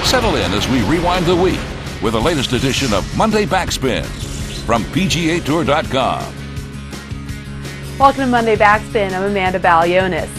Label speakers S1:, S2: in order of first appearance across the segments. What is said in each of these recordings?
S1: Settle in as we rewind the week with the latest edition of Monday Backspin from PGA TOUR.com.
S2: Welcome to Monday Backspin. I'm Amanda Balionis.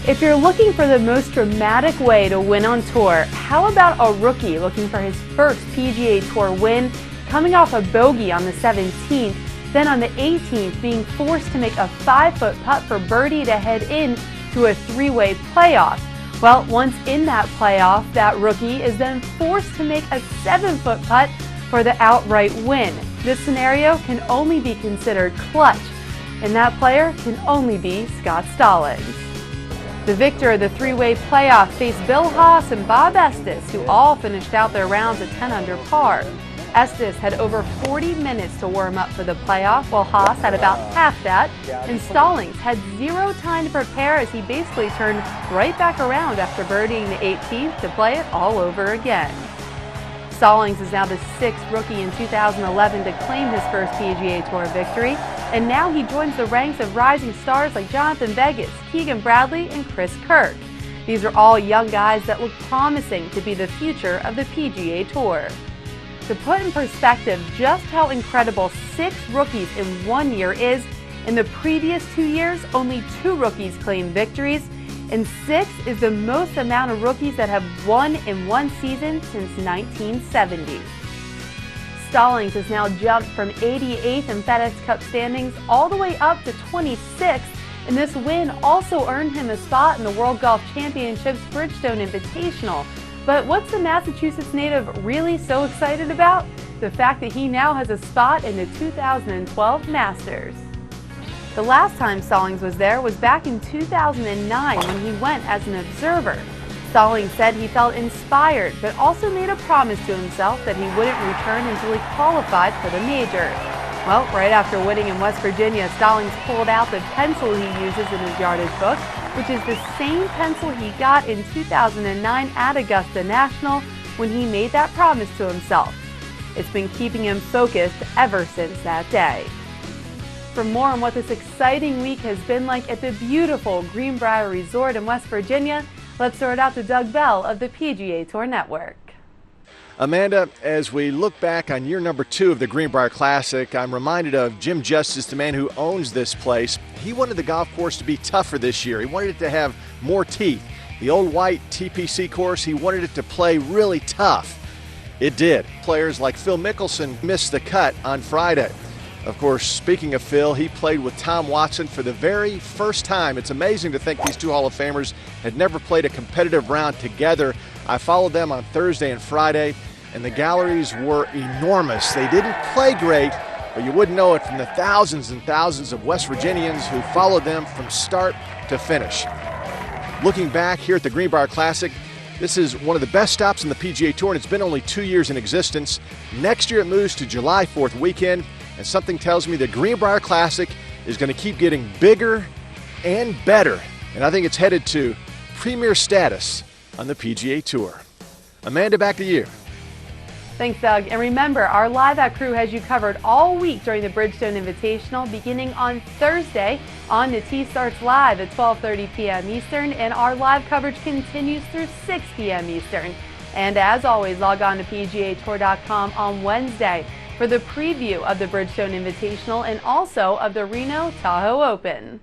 S2: If you're looking for the most dramatic way to win on tour, how about a rookie looking for his first PGA Tour win, coming off a bogey on the 17th, then on the 18th being forced to make a 5-foot putt for birdie to head in to a three-way playoff. Well, once in that playoff, that rookie is then forced to make a 7-foot putt for the outright win. This scenario can only be considered clutch, and that player can only be Scott Stallings. The victor of the three-way playoff faced Bill Haas and Bob Estes, who all finished out their rounds at 10 under par. Estes had over 40 minutes to warm up for the playoff, while Haas had about half that, and Stallings had zero time to prepare as he basically turned right back around after birdieing the 18th to play it all over again. Stallings is now the 6th rookie in 2011 to claim his first PGA Tour victory, and now he joins the ranks of rising stars like Jonathan Vegas, Keegan Bradley, and Chris Kirk. These are all young guys that look promising to be the future of the PGA Tour. To put in perspective just how incredible 6 rookies in 1 year is, in the previous 2 years, only 2 rookies claimed victories, and 6 is the most amount of rookies that have won in one season since 1970. Stallings has now jumped from 88th in FedEx Cup standings all the way up to 26th, and this win also earned him a spot in the World Golf Championship's Bridgestone Invitational. But what's the Massachusetts native really so excited about? The fact that he now has a spot in the 2012 Masters. The last time Stallings was there was back in 2009 when he went as an observer. Stallings said he felt inspired, but also made a promise to himself that he wouldn't return until he qualified for the major. Well, right after winning in West Virginia, Stallings pulled out the pencil he uses in his yardage book, which is the same pencil he got in 2009 at Augusta National when he made that promise to himself. It's been keeping him focused ever since that day. For more on what this exciting week has been like at the beautiful Greenbrier Resort in West Virginia, let's throw it out to Doug Bell of the PGA Tour Network.
S3: Amanda, as we look back on year number 2 of the Greenbrier Classic, I'm reminded of Jim Justice, the man who owns this place. He wanted the golf course to be tougher this year. He wanted it to have more teeth. The old white TPC course, he wanted it to play really tough. It did. Players like Phil Mickelson missed the cut on Friday. Of course, speaking of Phil, he played with Tom Watson for the very first time. It's amazing to think these two Hall of Famers had never played a competitive round together. I followed them on Thursday and Friday, and the galleries were enormous. They didn't play great, but you wouldn't know it from the thousands and thousands of West Virginians who followed them from start to finish. Looking back here at the Greenbrier Classic, this is one of the best stops in the PGA Tour, and it's been only 2 years in existence. Next year it moves to July 4th weekend, and something tells me the Greenbrier Classic is going to keep getting bigger and better, and I think it's headed to premier status on the PGA Tour. Amanda, back to you.
S2: Thanks, Doug. And remember, our Live At crew has you covered all week during the Bridgestone Invitational, beginning on Thursday. On the Tee starts live at 12:30 p.m. Eastern, and our live coverage continues through 6 p.m. Eastern. And as always, log on to PGA TOUR.com on Wednesday for the preview of the Bridgestone Invitational and also of the Reno Tahoe Open.